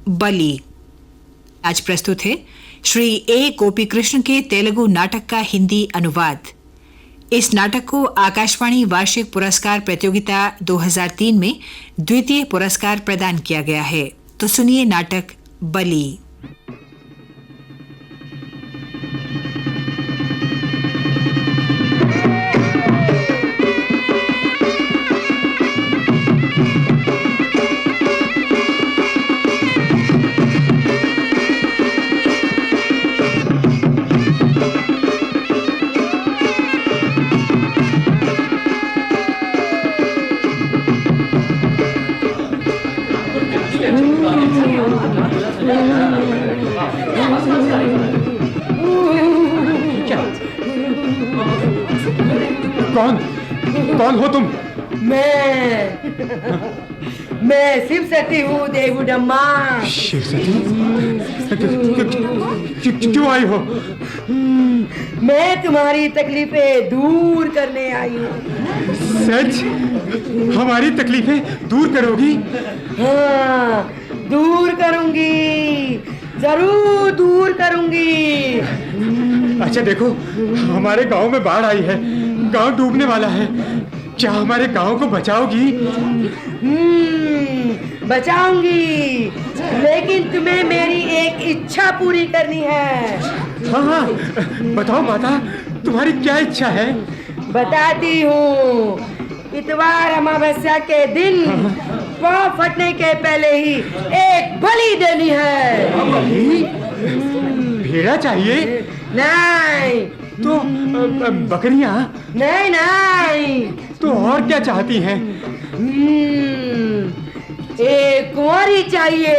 बली। आज प्रस्तुत है श्री ए गोपी कृष्ण के तेलुगु नाटक का हिंदी अनुवाद। इस नाटक को आकाशवाणी वार्षिक पुरस्कार प्रतियोगिता 2003 में द्वितीय पुरस्कार प्रदान किया गया है। तो सुनिए नाटक बली। कौन हो तुम? मैं शिव सती हूँ देवुडम्मा। शिव सती? क्यों आई हो? मैं तुम्हारी तकलीफें दूर करने आई हूँ। सच? हमारी तकलीफें दूर करोगी? हाँ, दूर करूंगी, जरूर दूर करूंगी। अच्छा देखो, हमारे गांव में बाढ़ आई है, गांव डूबने वाला है। क्या हमारे गांव को बचाओगी? बचाऊंगी, लेकिन तुम्हें मेरी एक इच्छा पूरी करनी है। हाँ, बताओ माता, तुम्हारी क्या इच्छा है? बताती हूँ। इतवार अमावस्या के दिन पाँव फटने के पहले ही एक बलि देनी है। बलि? भेड़ा चाहिए? नहीं। तो बकरियां? नहीं। तो और क्या चाहती हैं? एक कुंवारी चाहिए।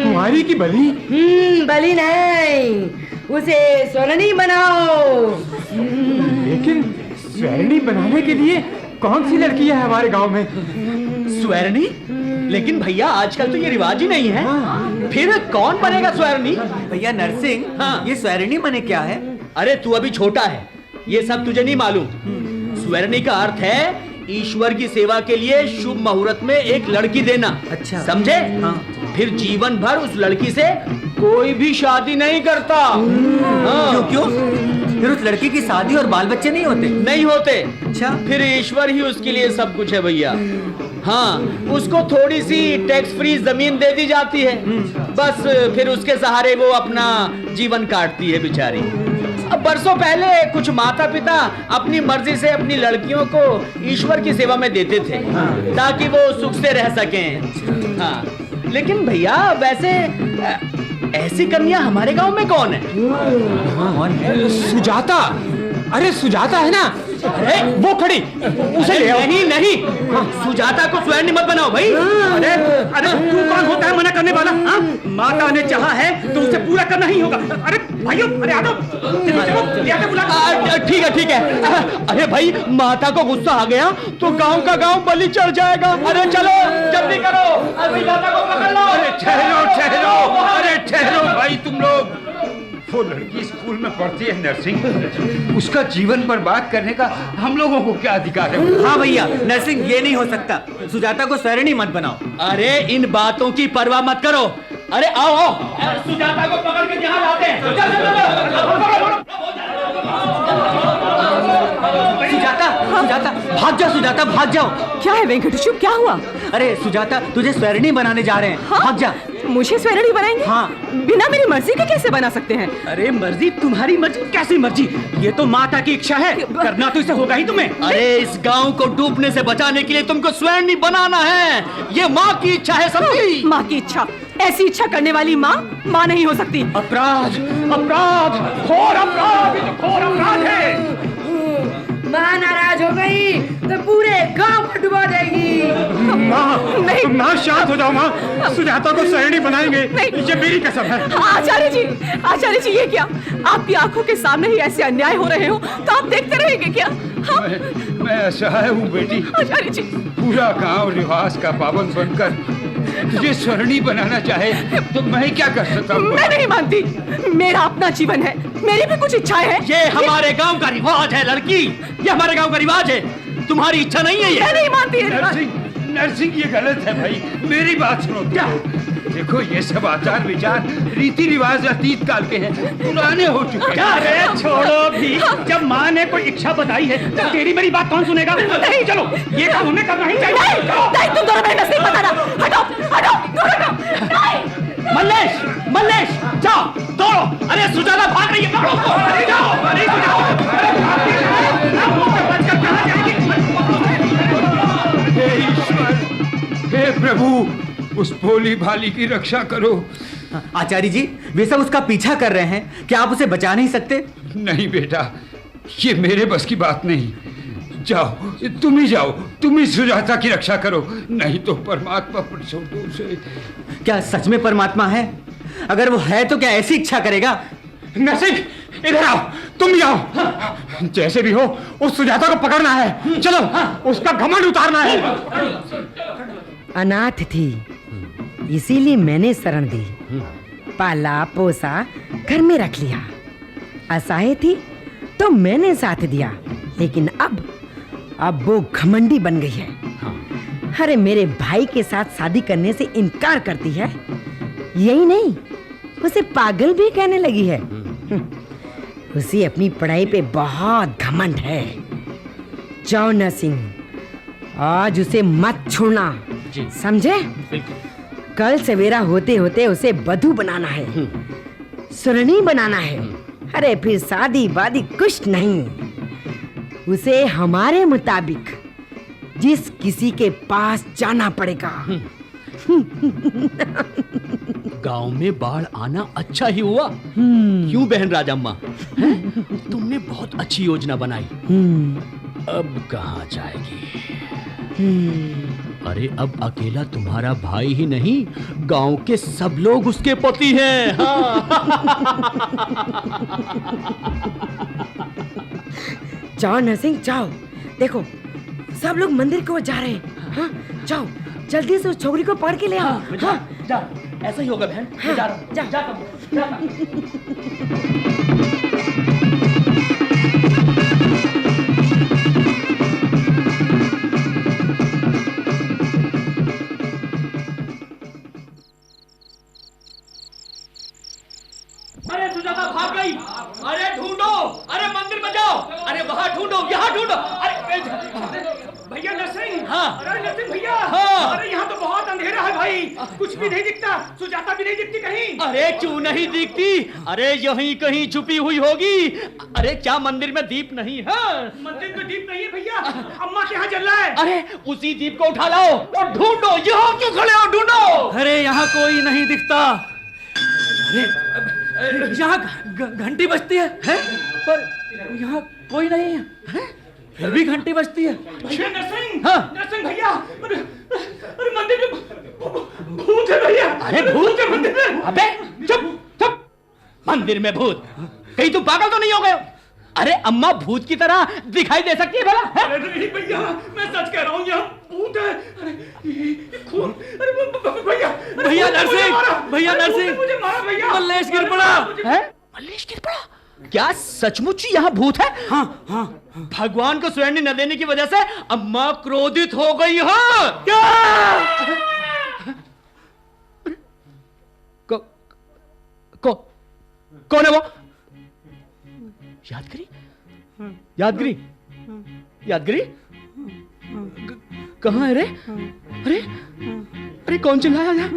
कुंवारी की बलि? बलि नहीं, उसे स्वर्णी बनाओ। लेकिन स्वर्णी बनाने के लिए कौन सी लड़की है हमारे गांव में? स्वर्णी? लेकिन भैया आजकल तो ये रिवाज ही नहीं है। फिर कौन बनेगा स्वर्णी? भैया नरसिंह, हाँ। ये स्वर्णी माने क्या है? अरे तू अभी छोटा है, ये सब तुझे नहीं मालूम। स्वर्णी का अर्थ है ईश्वर की सेवा के लिए शुभ मुहूर्त में एक लड़की देना। अच्छा। समझे? हाँ। फिर जीवन भर उस लड़की से कोई भी शादी नहीं करता। हाँ। क्यों? फिर उस लड़की की शादी और बाल बच्चे नहीं होते? नहीं होते। अच्छा। फिर ईश्वर ही उसके लिए सब कुछ है भैया। हाँ, उसको थोड़ी सी टैक्स फ्री जमीन दे दी जाती है, बस फिर उसके सहारे वो अपना जीवन काटती है बेचारी। अब बरसों पहले कुछ माता पिता अपनी मर्जी से अपनी लड़कियों को ईश्वर की सेवा में देते थे, ताकि वो सुख से रह सकें। हाँ, लेकिन भैया वैसे ऐसी कन्या हमारे गांव में कौन है? सुजाता। अरे सुजाता है ना? अरे वो खड़ी, उसे ले आओ। नहीं। सुजाता को स्वर्णी मत बनाओ भाई। अरे तू कौन होता है मना करने वाला? हाँ? माता ने चाहा है तो उसे पूरा करना ही होगा। अरे भाइयों, अरे आ जाओ, ठीक है। अरे भाई, माता को गुस्सा आ गया तो गांव का गांव बलि चढ़ जाएगा। अरे चलो जल्दी करो, अरे माता को पकड़ लो। अरे ठहरो, अरे ठहरो भाई तुम लोग। वो लड़की स्कूल में पढ़ती है नरसिंह, उसका जीवन बर्बाद करने का हम लोगों को क्या अधिकार है? हाँ भैया नरसिंह, ये नहीं हो सकता। सुजाता को स्वर्णी मत बनाओ। अरे इन बातों की परवाह मत करो। अरे आओ, सुजाता को पकड़ के यहाँ लाते हैं। सुजाता, भाग जाओ सुजाता, भाग जाओ। क्या है वेंकटेशु, क्या हुआ? अरे सुजाता, तुझे स्वर्णी बनाने जा रहे हैं। हाँ? भाग जा। मुझे स्वर्णी बनाएंगे? हाँ। बिना मेरी मर्जी के कैसे बना सकते हैं? अरे मर्जी तुम्हारी मर्जी? कैसी मर्जी? ये तो माता की इच्छा है, करना तो इसे होगा ही तुम्हें। अरे इस गांव को डूबने से बचाने के लिए तुमको स्वर्णी बनाना है। ये माँ की इच्छा है सबकी। माँ की इच्छा? ऐसी इच्छा करने वाली माँ नहीं हो सकती। अपराध, घोर अपराध है। माँ नाराज हो गई तो पूरे गांव को डुबा देगी। माँ शांत हो जाओ माँ, सुजाता को स्वर्णी बनाएंगे, ये मेरी कसम है। आचार्य जी ये क्या? आपकी आंखों के सामने ही ऐसे अन्याय हो रहे हो तो आप देखते रहेंगे क्या? मैं असहाय हूँ बेटी। आचार्य जी, पूरा गांव रिवाज का पाबंद बनकर तुझे स्वर्णी बनाना चाहे तो मैं क्या कर सकता हूँ? मैं नहीं मानती। मेरा अपना जीवन है, मेरी भी कुछ इच्छाएं हैं। ये हमारे गांव का रिवाज है लड़की, ये हमारे गांव का रिवाज है, तुम्हारी इच्छा नहीं है ये। मैं नहीं मानती। नरसिंह ये गलत है भाई, मेरी बात सुनो तुम। देखो ये सब आचार विचार रीति रिवाज अतीत काल के हैं, पुराने हो चुके हैं। अरे छोड़ो भी, जब माँ ने कोई इच्छा बताई है तो तेरी मेरी बात कौन सुनेगा? नहीं चलो, ये काम हमें करना ही चाहिए। नहीं, तुम दोनों में नहीं बताना। हटो हटो हटो। नहीं मल्लेश, मल्लेश जाओ दौड़ो। अरे सुजाता भाग रही है, दौड़ो। अरे जाओ, अरे तो जाओ। अरे भाग के जाओ, हम मुझसे बचकर कहाँ जाएंगे? हे ईश्वर, हे प्रभु, उस भोली भाली की रक्षा करो। आचार्य जी, वे सब उसका पीछा कर रहे हैं, क्या आप उसे बचा नहीं सकते? नहीं बेटा, ये मेरे बस की बात नहीं। जाओ, तुम ही जाओ, तुम ही सुजाता की रक्षा करो, नहीं तो परमात्मा पर छोड़ दो उसे। क्या सच में परमात्मा है? अगर वो है तो क्या ऐसी इच्छा करेगा? नरसिंह, इधर आओ, तुम भी आओ। जैसे भी हो उस सुजाता को पकड़ना है। चलो, उसका घमंड उतारना है। अनाथ थी, इसीलिए मैंने शरण दी, पाला पोसा, घर में रख लिया। असहाय थी तो मैंने साथ दिया, लेकिन अब वो घमंडी बन गई है। अरे मेरे भाई के साथ शादी करने से इनकार करती है। यही नहीं, उसे पागल भी कहने लगी है। उसे अपनी पढ़ाई पे बहुत घमंड है। जाओ नरसिंह, आज उसे मत छोड़ना, समझे? कल सवेरा होते होते उसे बधू बनाना है, सुरनी बनाना है। अरे फिर शादी वादी कुछ नहीं, उसे हमारे मुताबिक जिस किसी के पास जाना पड़ेगा। गांव में बाढ़ आना अच्छा ही हुआ। क्यों बहन राजम्मा, तुमने बहुत अच्छी योजना बनाई। अब कहाँ जाएगी? अरे अब अकेला तुम्हारा भाई ही नहीं, गांव के सब लोग उसके पति हैं। हाँ। जाओ नरसिंह, जाओ, देखो सब लोग मंदिर को जा रहे हैं। हाँ, जाओ जल्दी से उस छोकरी को पकड़ के ले आओ। हाँ, जा, ऐसा ही होगा बहन। हाँ, जा रहा हूं, जा। जाता हूं, जाता हूं। अरे सुजाता भाग गई। अरे ढूंढो, अरे मंदिर में जाओ, अरे वहां ढूंढो, यहाँ ढूंढो। अरे भैया नरसिंह, हाँ। अरे नरसिंह भैया, हाँ। अरे यहाँ तो बहुत अंधेरा है भाई, कुछ भी नहीं दिखता। सुजाता भी नहीं दिखती कहीं। अरे क्यों नहीं दिखती? अरे यहीं कहीं छुपी हुई होगी। अरे क्या मंदिर में दीप नहीं है? मंदिर में दीप नहीं है भैया, अम्मा के यहाँ जल रहा है। अरे उसी दीप को उठा लाओ और ढूंढो। यहाँ क्यों खड़े हो? ढूंढो। अरे यहाँ कोई नहीं दिखता। अरे यहाँ घंटी बजती है, पर यहाँ कोई नहीं है, फिर भी घंटी बजती है। भैया नरसिंह, हाँ। नरसिंह भैया, अरे मंदिर में भूत है भैया। अरे भूत है मंदिर में। अबे चुप चुप, मंदिर में भूत? कहीं तुम पागल तो नहीं हो गए? अरे अम्मा भूत की तरह दिखाई दे सकती है भला? अरे नहीं भैया, मैं सच कह रहा हूँ, यहाँ भूत है। अरे खून, अरे भैया, भैया नरसिंह, भैया नरसिंह, मुझे मारा भैया। मल्लेश गिर पड़ा। है? मल्लेश गिर पड़ा? क्या सचमुच यहाँ भूत है? हाँ हाँ, भगवान को स्वर्ण न देने की वजह से अम्मा क्रोधित हो गई है। क्या? कौन है वो? यादगिरी? यादगिरी? यादगिरी? कहाँ है रे? अरे अरे कौन चिल्लाया है?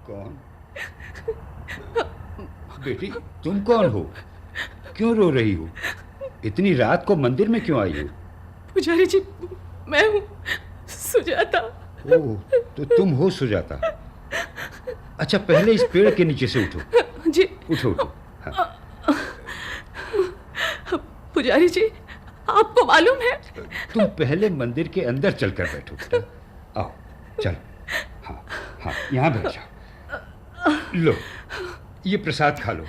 कौन? बेटी तुम कौन हो? क्यों रो रही हो? इतनी रात को मंदिर में क्यों आई हो? पुजारी जी, मैं हूँ सुजाता। ओह, तो तुम हो सुजाता। अच्छा पहले इस पेड़ के नीचे से उठो। जी उठो उठो। हाँ। पुजारी जी, आपको मालूम है? तुम पहले मंदिर के अंदर चलकर बैठो बेटा। आओ चलो। हाँ हाँ, यहाँ बैठ जाओ। लो, ये प्रसाद खा लो।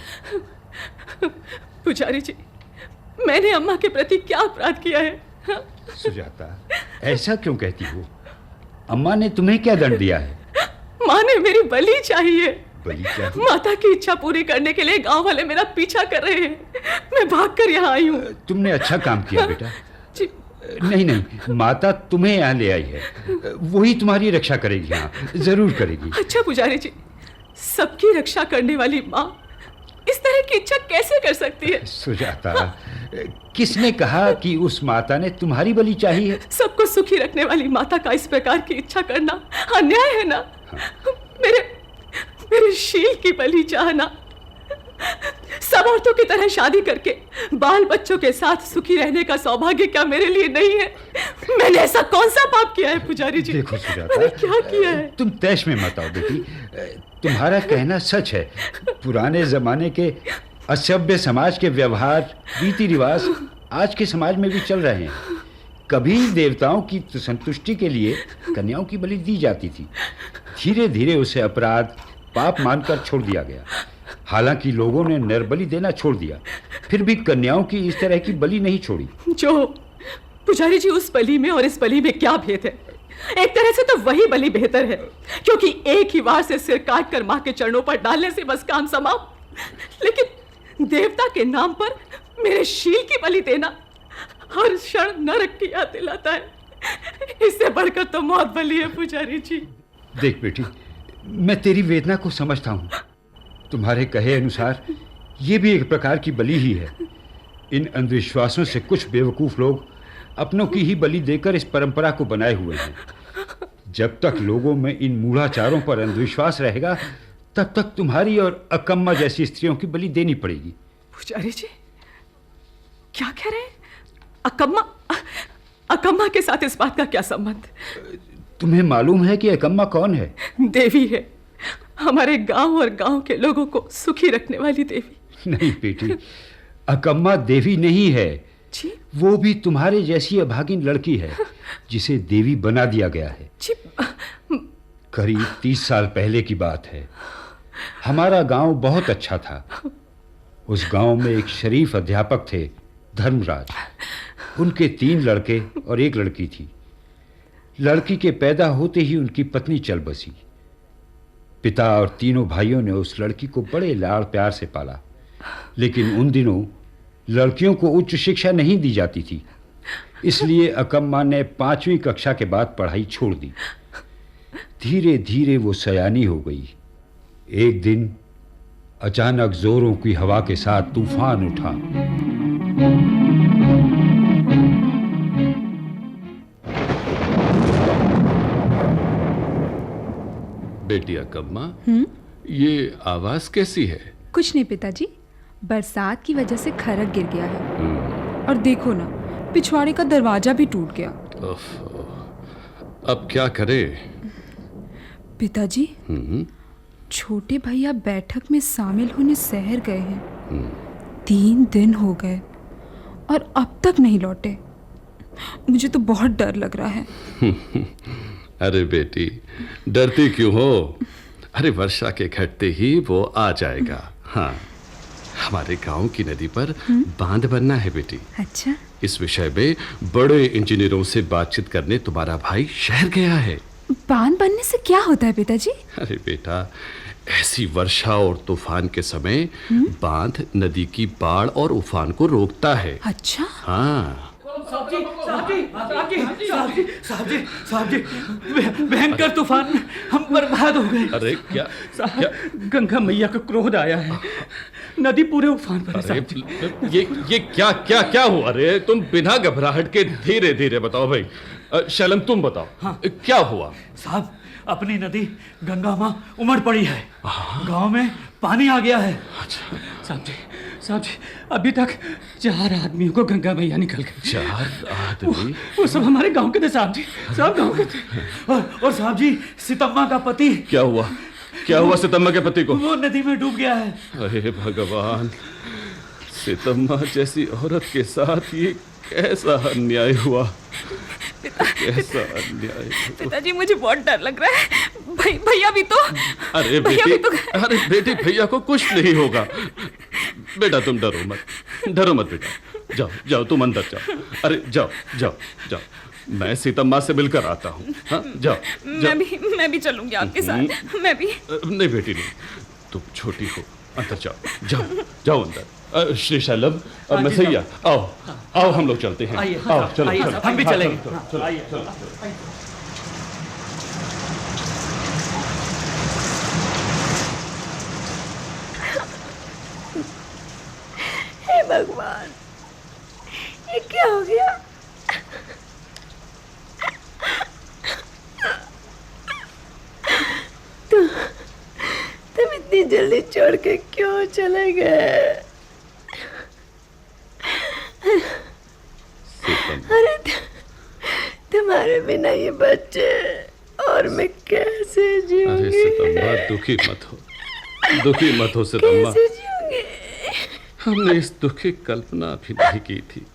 पुजारी जी, मैंने अम्मा के प्रति क्या अपराध किया है? सुजाता, ऐसा क्यों कहती हो? अम्मा ने तुम्हें क्या दंड दिया है? माँ ने मेरी बलि चाहिए। बलि क्या? माता की इच्छा पूरी करने के लिए गांव वाले मेरा पीछा कर रहे हैं। मैं भागकर यहाँ आई हूँ। तुमने अच्छा काम किया बेटा। जी। नहीं नहीं, माता तुम्हें यहाँ ले आई है, वही तुम्हारी रक्षा करेगी। हाँ, जरूर करेगी। अच्छा पुजारी जी, सबकी रक्षा करने वाली माँ इस तरह की इच्छा कैसे कर सकती है? सुजाता, किसने कहा कि उस माता ने तुम्हारी बलि चाही है? सबको सुखी रखने वाली माता का इस प्रकार की इच्छा करना अन्याय है ना? मेरे शील की बलि चाहना। सब औरतों की तरह शादी करके बाल बच्चों के साथ सुखी रहने का सौभाग्य क्या मेरे लिए नहीं है? मैंने ऐसा कौन सा पाप किया है पुजारी जी? देखो सुजाता, मैंने क्या किया है? तुम तैश में मत आओ बेटी। तुम्हारा कहना सच है। पुराने जमाने के असभ्य समाज के व्यवहार, रीति रिवाज आज के समाज में भी चल रहे हैं। कभी देवताओं की संतुष्टि के लिए कन्याओं की बलि दी जाती थी। धीरे धीरे उसे अपराध, पाप मानकर छोड़ दिया गया। हालांकि लोगों ने नरबलि देना छोड़ दिया, फिर भी कन्याओं की इस तरह की बलि नहीं छोड़ी। जो पुजारी जी, उस बलि में और इस बलि में क्या भेद है? एक तरह से तो वही बलि बेहतर है, क्योंकि एक ही वार से सिर काट कर माँ के चरणों पर डालने से बस काम समाप्त। लेकिन देवता के नाम पर मेरे शील की बलि देना हर क्षण नरक की याद दिलाता है। इससे बढ़कर तो मौत बलि है पुजारी जी। देख बेटी, मैं तेरी वेदना को समझता हूँ। तुम्हारे कहे अनुसार ये भी एक प्रकार की बलि ही है। इन अंधविश्वासों से कुछ बेवकूफ लोग अपनों की ही बलि देकर इस परंपरा को बनाए हुए हैं। जब तक लोगों में इन मूढ़ाचारों पर अंधविश्वास रहेगा, तब तक तुम्हारी और अकम्मा जैसी स्त्रियों की बलि देनी पड़ेगी। पुजारी जी, क्या कह रहे हैं? अकम्मा के साथ इस बात का क्या संबंध? तुम्हें मालूम है कि अकम्मा कौन है? देवी है, हमारे गांव और गांव के लोगों को सुखी रखने वाली देवी। नहीं बेटी, अकम्मा देवी नहीं है जी? वो भी तुम्हारे जैसी अभागिन लड़की है जिसे देवी बना दिया गया है। जी? करीब 30 साल पहले की बात है। हमारा गांव बहुत अच्छा था। उस गांव में एक शरीफ अध्यापक थे, धर्मराज। उनके 3 लड़के और 1 लड़की थी। लड़की के पैदा होते ही उनकी पत्नी चल बसी। पिता और तीनों भाइयों ने उस लड़की को बड़े लाड़ प्यार से पाला, लेकिन उन दिनों लड़कियों को उच्च शिक्षा नहीं दी जाती थी। इसलिए अकम्मा ने 5वीं कक्षा के बाद पढ़ाई छोड़ दी। धीरे धीरे वो सयानी हो गई। एक दिन अचानक जोरों की हवा के साथ तूफान उठा। बेटी अकम्मा, ये आवाज कैसी है? कुछ नहीं पिताजी, बरसात की वजह से खरक गिर गया है। और देखो ना, पिछवाड़े का दरवाजा भी टूट गया। अब क्या करे? पिताजी, छोटे भैया बैठक में शामिल होने शहर गए हैं। 3 दिन हो गए और अब तक नहीं लौटे। मुझे तो बहुत डर लग रहा है। अरे बेटी, डरती क्यों हो? अरे वर्षा के घटते ही वो आ जाएगा। हाँ, हमारे गांव की नदी पर बांध बनना है बेटी। अच्छा? इस विषय में बड़े इंजीनियरों से बातचीत करने तुम्हारा भाई शहर गया है। बांध बनने से क्या होता है पिताजी? अरे बेटा, ऐसी वर्षा और तूफान के समय बांध नदी की बाढ़ और उफान को रोकता है। अच्छा? हाँ। साहब जी, भयंकर तूफान में हम बर्बाद हो गए। अरे क्या? गंगा मैया का क्रोध आया है। नदी पूरे उफान पर है। अरे ये क्या हुआ? अरे तुम बिना घबराहट के धीरे धीरे बताओ भाई। शैलम, तुम बताओ। हाँ। क्या हुआ? साहब, अपनी नदी गंगा माँ उमड़ पड़ी है। गांव में पानी आ गया है। अच्छा। साहब जी, अभी तक 4 आदमियों को गंगा मैया निकल गई। 4 आदमी? वो सब हमारे गांव के थे साहब जी, सब गांव के थे। और साहब जी, सितम्मा का पति। क्या हुआ सितम्मा के पति को? वो नदी में डूब गया है। अरे भगवान, सितम्मा जैसी औरत के साथ ये कैसा अन्याय हुआ, कैसा अन्याय हुआ। पिताजी मुझे बहुत डर लग रहा है। भैया भी तो। अरे भैया बेटी, भी तो। अरे बेटी, भैया को कुछ नहीं होगा। बेटा तुम डरो मत, डरो मत बेटा। जाओ जाओ, तुम अंदर जाओ। अरे जाओ जाओ जाओ, मैं सीतम्मा से मिलकर आता हूँ। हाँ जाओ, जाओ। मैं भी चलूंगी आपके साथ। मैं भी। नहीं बेटी नहीं, तुम छोटी हो, अंदर जाओ जाओ जाओ अंदर। श्री शैलभ और मैसैया, आओ आओ, हम लोग चलते हैं। आइए, आओ चलो, आइए, चलो, हम भी हाँ, चलेंगे। चलो, चलो, आइए। चलो। हे भगवान, ये क्या हो गया? तुम इतनी जल्दी छोड़ के क्यों चले गए? अरे तुम्हारे बिना ये बच्चे और मैं कैसे अरे जीऊंगी? सितम्मा, दुखी मत हो, दुखी मत हो सितम्मा। कैसे जीऊंगी? हमने इस दुख की कल्पना भी नहीं की थी।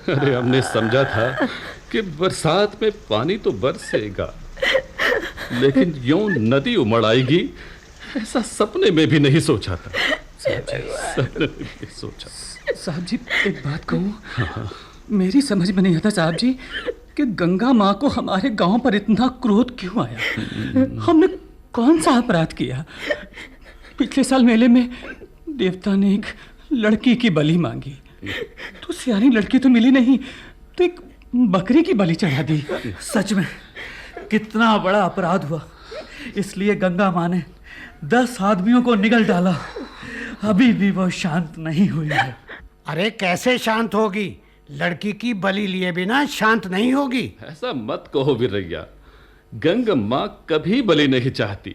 अरे हमने समझा था कि बरसात में पानी तो बरसेगा, लेकिन यूं नदी उमड़ आएगी, ऐसा सपने में भी नहीं सोचा था। सपने में भी नहीं सोचा। साहब जी एक बात कहूँ, मेरी समझ में नहीं आता साहब जी कि गंगा माँ को हमारे गांव पर इतना क्रोध क्यों आया। हमने कौन सा अपराध किया? पिछले साल मेले में देवता ने एक लड़की की बलि मांगी, तो सियानी लड़की तो मिली नहीं, तो एक बकरी की बलि चढ़ा दी। सच में कितना बड़ा अपराध हुआ, इसलिए गंगा माँ ने 10 आदमियों को निगल डाला। अभी भी वो शांत नहीं हुई है। अरे कैसे शांत होगी? लड़की की बलि लिए बिना शांत नहीं होगी। ऐसा मत कहो वीरैया, गंगा माँ कभी बलि नहीं चाहती।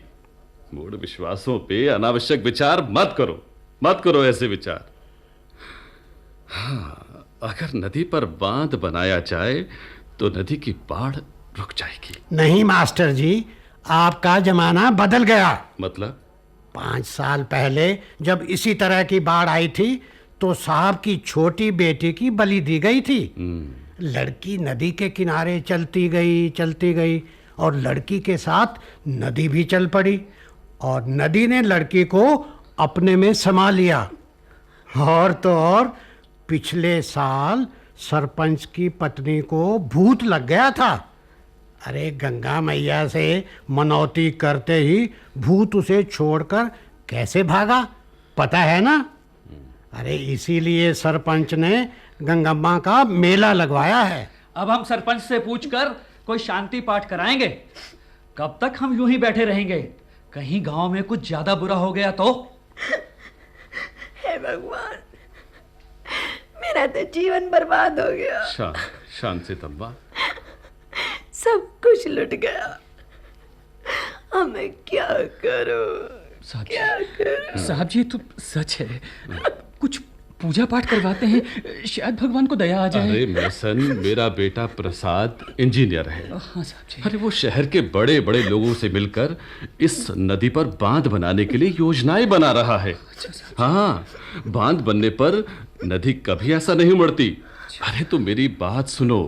मूढ़ विश्वासों पे अनावश्यक विचार मत करो, मत करो ऐसे विचार। हाँ, अगर नदी पर बांध बनाया जाए तो नदी की बाढ़ रुक जाएगी। नहीं मास्टर जी, आपका जमाना बदल गया। मतलब? 5 साल पहले जब इसी तरह की बाढ़ आई थी तो साहब की छोटी बेटी की बलि दी गई थी। लड़की नदी के किनारे चलती गई और लड़की के साथ नदी भी चल पड़ी और नदी ने लड़की को अपने में समा लिया। और तो और पिछले साल सरपंच की पत्नी को भूत लग गया था। अरे गंगा मैया से मनौती करते ही भूत उसे छोड़कर कैसे भागा, पता है ना? अरे इसीलिए सरपंच ने गंगम्मा का मेला लगवाया है। अब हम सरपंच से पूछकर कोई शांति पाठ कराएंगे। कब तक हम यूं ही बैठे रहेंगे? कहीं गांव में कुछ ज्यादा बुरा हो गया तो? हे भगवान, मेरा तो जीवन बर्बाद हो गया। शांत सितम्मा, सब कुछ लुट गया। अब मैं क्या करूं? साहब जी तो सच है, कुछ पूजा पाठ करवाते हैं, शायद भगवान को दया आ जाए। अरे मैसन, मेरा बेटा प्रसाद इंजीनियर है। हाँ साहब जी। अरे वो शहर के बड़े बड़े लोगों से मिलकर इस नदी पर बांध बनाने के लिए योजनाएं बना रहा है। हाँ, बांध बनने पर नदी कभी ऐसा नहीं उमड़ती। अरे तो मेरी बात सुनो,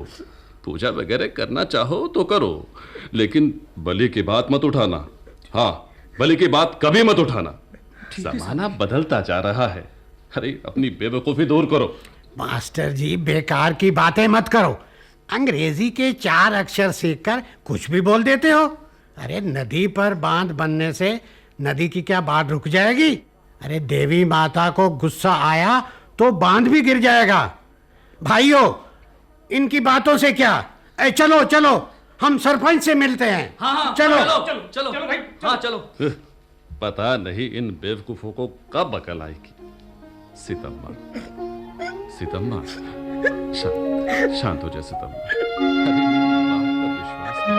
पूजा वगैरह करना चाहो तो करो, लेकिन बलि की बात मत उठाना। हाँ, बलि की बात कभी मत उठाना। जमाना बदलता जा रहा है। अरे अपनी बेवकूफी दूर करो। मास्टर जी बेकार की बातें मत करो। अंग्रेजी के 4 अक्षर सीखकर कुछ भी बोल देते हो। अरे नदी पर बांध बनने से नदी की क्या बाढ़ रुक जाएगी? अरे देवी माता को गुस्सा आया तो बांध भी गिर जाएगा। भाइयों, इनकी बातों से क्या? चलो चलो, हम सरपंच से मिलते हैं। हाँ, चलो चलो भाई, हाँ चलो। पता नहीं इन बेवकूफों को कब अकल आएगी। सितम्मा, सितम्मा, शांत हो जा सितम्मा। अरे बात पर विश्वास कर।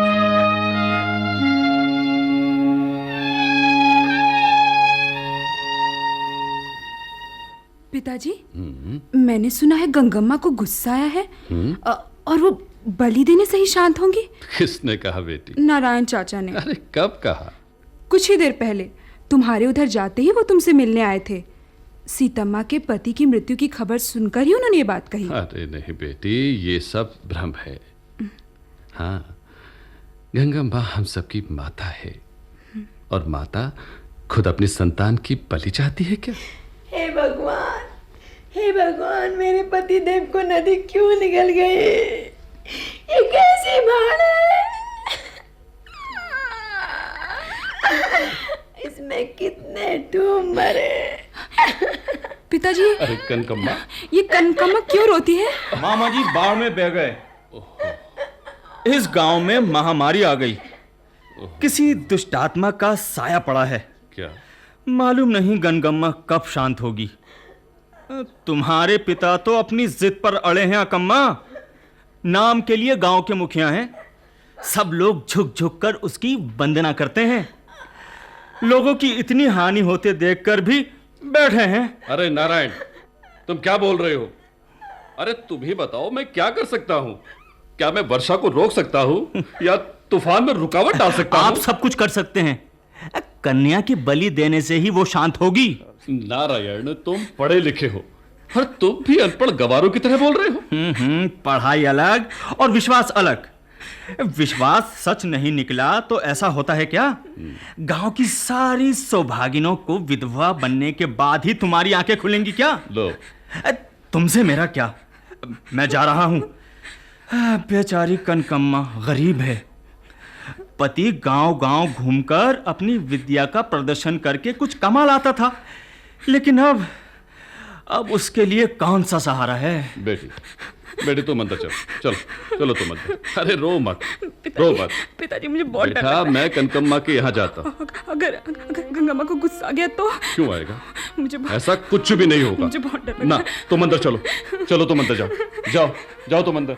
पिताजी, मैंने सुना है गंगम्मा को गुस्सा आया है और वो बलि देने से ही शांत होंगी। किसने कहा बेटी? नारायण चाचा ने। अरे कब कहा? कुछ ही देर पहले तुम्हारे उधर जाते ही वो तुमसे मिलने आए थे। सीतम्मा के पति की मृत्यु की खबर सुनकर ही उन्होंने ये बात कही। अरे नहीं बेटी, ये सब भ्रम है। हाँ, गंगा माँ हम सबकी माता है, और माता खुद अपनी संतान की बलि चाहती है क्या? हे भगवान, मेरे पति देव को नदी क्यों निकल गए? ये कैसी बाढ़ है? इसमें कितने डूब मरे। पिताजी, अरे कनकम्मा, ये कनकम्मा क्यों रोती है? मामा जी बाढ़ में बह गए। इस गांव में महामारी आ गई। किसी दुष्टात्मा का साया पड़ा है। क्या? मालूम नहीं गनगम्मा कब शांत होगी। तुम्हारे पिता तो अपनी जिद पर अड़े हैं अकम्मा। नाम के लिए गांव के मुखिया हैं। सब लोग झुक झुक कर उसकी वंदना करते हैं। लोगों की इतनी हानि होते देखकर भी बैठे हैं। अरे नारायण, तुम क्या बोल रहे हो? अरे तुम ही बताओ, मैं क्या कर सकता हूँ? क्या मैं वर्षा को रोक सकता हूँ या तूफान में रुकावट डाल सकता हूँ? आप सब कुछ कर सकते हैं। कन्या की बलि देने से ही वो शांत होगी। नारायण, तुम पढ़े लिखे हो और तुम भी अनपढ़ गवारों की तरह बोल रहे हो। पढ़ाई अलग और विश्वास अलग। विश्वास सच नहीं निकला तो ऐसा होता है क्या? गांव की सारी सौभागिनों को विधवा बनने के बाद ही तुम्हारी आंखें खुलेंगी क्या? लो, तुमसे मेरा क्या? मैं जा रहा हूं। बेचारी कनकम्मा गरीब है। पति गांव-गांव घूमकर अपनी विद्या का प्रदर्शन करके कुछ कमा लाता था, लेकिन अब उसके लिए कौन सा सहारा है? बेटी तुम अंदर चलो तुम अंदर। अरे रो मत। पिताजी मुझे बहुत डर बेटा, लग रहा है। मैं कनकम्मा के यहाँ जाता हूँ। अगर गंगम्मा को गुस्सा आ गया तो? क्यों आएगा? मुझे ऐसा कुछ भी नहीं होगा। मुझे बहुत डर लग रहा ना, है। तुम अंदर चलो तुम अंदर जाओ तुम अंदर।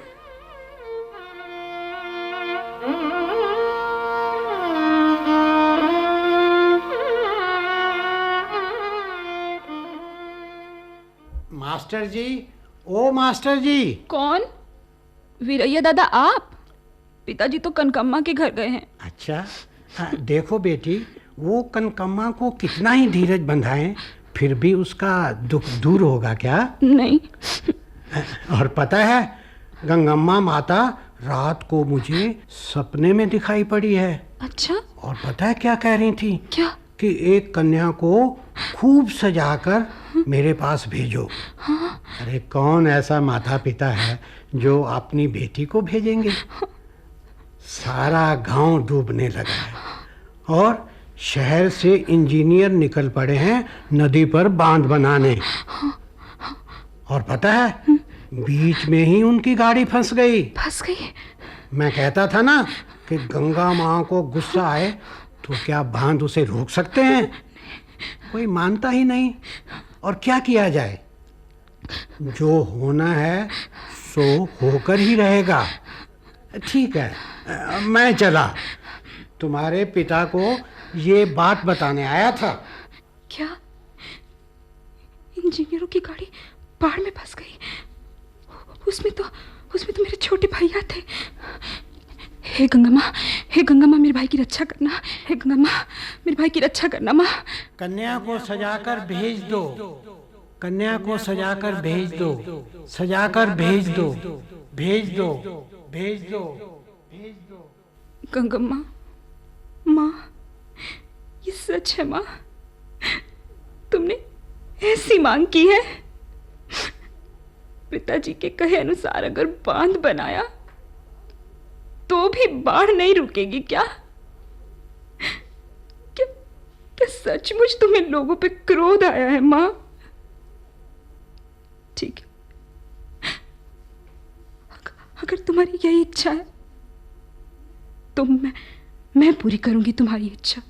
मास्टर जी, ओ मास्टर जी। कौन? वीरैया दादा आप? पिताजी तो कनकम्मा के घर गए हैं। अच्छा, देखो बेटी, वो कनकम्मा को कितना ही धीरज बंधाएं, फिर भी उसका दुख दूर होगा क्या? नहीं। और पता है, गंगम्मा माता रात को मुझे सपने में दिखाई पड़ी है। अच्छा? और पता है क्या कह रही थी? क्या? कि एक कन्या को खूब सजाकर मेरे पास भेजो। हाँ? अरे कौन ऐसा माता पिता है जो अपनी बेटी को भेजेंगे? सारा गांव डूबने लगा है और शहर से इंजीनियर निकल पड़े हैं नदी पर बांध बनाने। और पता है, बीच में ही उनकी गाड़ी फंस गई। मैं कहता था ना कि गंगा माँ को गुस्सा आए तो क्या बांध उसे रोक सकते हैं? कोई मानता ही नहीं। और क्या किया जाए? जो होना है सो होकर ही रहेगा। ठीक है, मैं चला। तुम्हारे पिता को ये बात बताने आया था। क्या? इंजीनियरों की गाड़ी बाढ़ में फंस गई? उसमें तो मेरे छोटे भैया थे। हे गंगा माँ मेरे भाई की रक्षा करना। हे गंगा माँ मेरे भाई की रक्षा करना। माँ, कन्या को सजाकर भेज दो। कन्या को सजाकर भेज दो। सजाकर भेज दो। भेज दो। भेज दो। भेज दो। गंगा माँ, ये सच है माँ? तुमने ऐसी मांग की है? पिताजी के कहे अनुसार अगर बांध बनाया तो भी बाढ़ नहीं रुकेगी क्या? क्या सचमुच तुम्हें लोगों पे क्रोध आया है माँ? ठीक है, अगर तुम्हारी यही इच्छा है तो मैं पूरी करूंगी तुम्हारी इच्छा।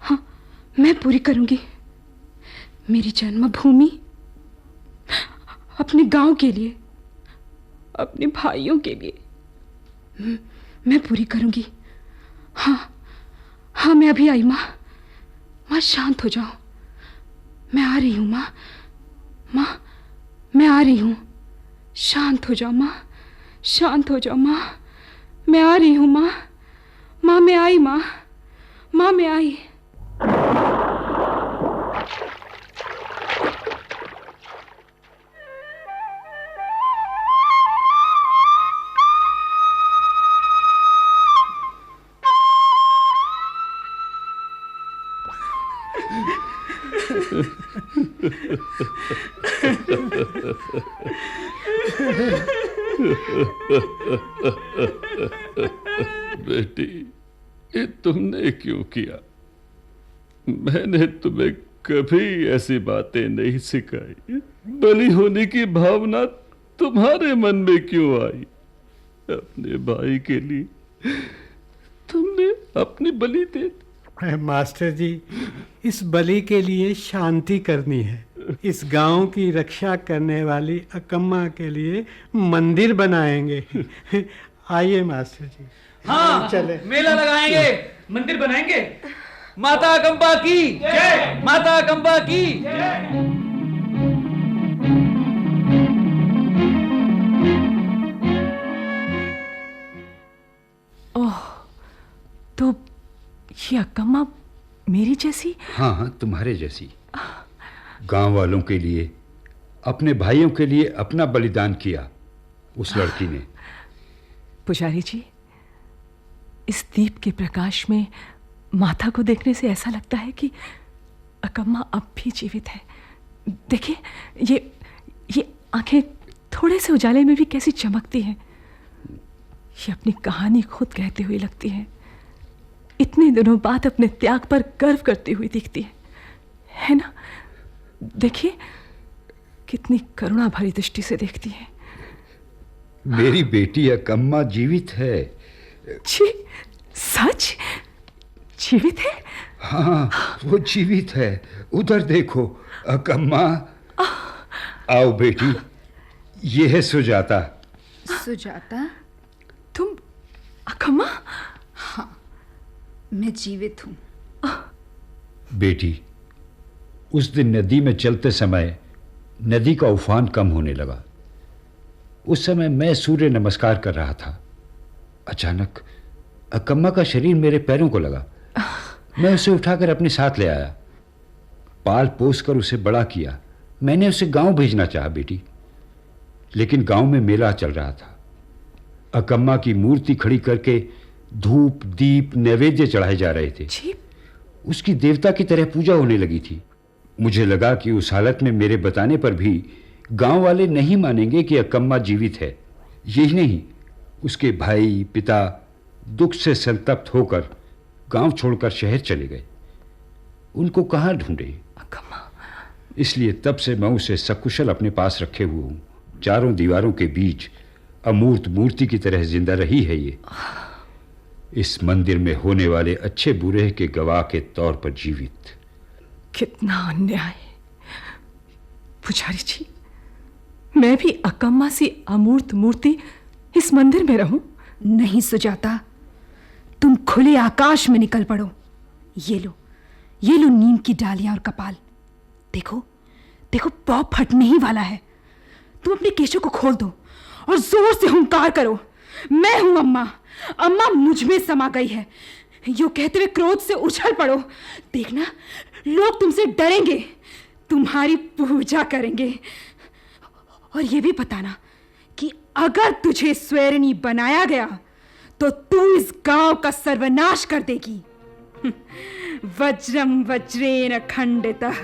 हाँ, मैं पूरी करूंगी। मेरी जन्मभूमि, अपने गांव के लिए, अपने भाइयों के लिए मैं पूरी करूंगी। हाँ, मैं अभी आई माँ। माँ शांत हो जाओ। मैं आ रही हूँ माँ। मैं आ रही हूँ। शांत हो जाओ माँ। शांत हो जाओ माँ। मैं आ रही हूँ माँ। मैं आई माँ। मैं आई। बेटी, ये तुमने क्यों किया? मैंने तुम्हें कभी ऐसी बातें नहीं सिखाई। बलि होने की भावना तुम्हारे मन में क्यों आई? अपने भाई के लिए तुमने अपनी बलि दे दी। मास्टर जी, इस बलि के लिए शांति करनी है। इस गांव की रक्षा करने वाली अकम्मा के लिए मंदिर बनाएंगे। आइए मास्टर जी। हाँ, चले। मेला लगाएंगे, मंदिर बनाएंगे। माता अकम्बा की जय, माता अकम्बा की जय। ओह, तो ये अकम्मा मेरी जैसी? हाँ, तुम्हारे जैसी। गांव वालों के लिए, अपने भाइयों के लिए अपना बलिदान किया उस लड़की ने। पुजारी जी, इस दीप के प्रकाश में माता को देखने से ऐसा लगता है कि अकम्मा अब भी जीवित है। देखिए, ये आंखें थोड़े से उजाले में भी कैसी चमकती हैं। ये अपनी कहानी खुद कहते हुए लगती है। इतने दिनों बाद अपने त्याग पर गर्व करती हुई दिखती है ना? देखिए, कितनी करुणा भरी दृष्टि से देखती है। मेरी बेटी अकम्मा जीवित है। जी, सच जीवित है? हाँ, वो जीवित है। उधर देखो अकम्मा। आओ बेटी, ये है सुजाता। सुजाता? तुम अकम्मा? हाँ, मैं जीवित हूँ। बेटी, उस दिन नदी में चलते समय नदी का उफान कम होने लगा। उस समय मैं सूर्य नमस्कार कर रहा था। अचानक अकम्मा का शरीर मेरे पैरों को लगा। मैं उसे उठाकर अपने साथ ले आया, पाल पोस कर उसे बड़ा किया। मैंने उसे गांव भेजना चाहा बेटी, लेकिन गांव में मेला चल रहा था। अकम्मा की मूर्ति खड़ी करके धूप दीप नैवेद्य चढ़ाए जा रहे थे। उसकी देवता की तरह पूजा होने लगी थी। मुझे लगा कि उस हालत में मेरे बताने पर भी गांव वाले नहीं मानेंगे कि अकम्मा जीवित है। यही नहीं, उसके भाई पिता दुख से संतप्त होकर गांव छोड़कर शहर चले गए। उनको कहां ढूंढे? इसलिए तब से मैं उसे सकुशल अपने पास रखे हुए हूं। चारों दीवारों के बीच अमूर्त मूर्ति की तरह जिंदा रही है ये। इस मंदिर में होने वाले अच्छे बुरे के गवाह के तौर पर जीवित। कितना अन्याय! पुजारी जी, मैं भी अकम्मा सी अमूर्त मूर्ति इस मंदिर में रहूं? नहीं सुजाता, तुम खुले आकाश में निकल पड़ो। ये लो नीम की डालियां और कपाल। देखो देखो, पौ फटने ही वाला है। तुम अपने केशों को खोल दो और जोर से हुंकार करो, मैं हूं अम्मा। अम्मा मुझ में समा गई है। यो कहते हुए क्रोध से उछल पड़ो। देखना, लोग तुमसे डरेंगे, तुम्हारी पूजा करेंगे। और ये भी बताना कि अगर तुझे स्वैरिणी बनाया गया तो तू इस गांव का सर्वनाश कर देगी। वज्रम वज्रेन खंडितः।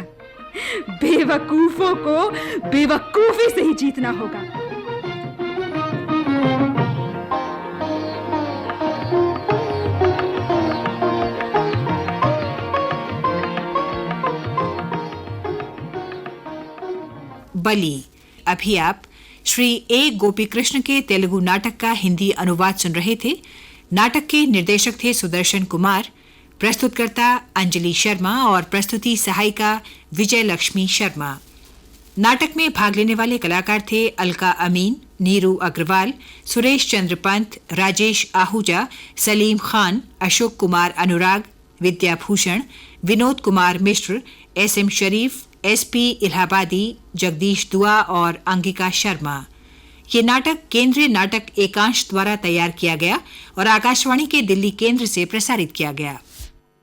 बेवकूफों को बेवकूफी से ही जीतना होगा। बलि। अभी आप श्री ए गोपीकृष्ण के तेलुगु नाटक का हिंदी अनुवाद सुन रहे थे। नाटक के निर्देशक थे सुदर्शन कुमार, प्रस्तुतकर्ता अंजलि शर्मा और प्रस्तुति सहायिका विजय लक्ष्मी शर्मा। नाटक में भाग लेने वाले कलाकार थे अलका अमीन, नीरू अग्रवाल, सुरेश चंद्र पंत, राजेश आहूजा, सलीम खान, अशोक कुमार अनुराग, विद्या भूषण, विनोद कुमार मिश्र, एसएम शरीफ, एसपी इलाहाबादी, जगदीश दुआ और अंगिका शर्मा। ये नाटक केंद्रीय नाटक एकांश द्वारा तैयार किया गया और आकाशवाणी के दिल्ली केंद्र से प्रसारित किया गया।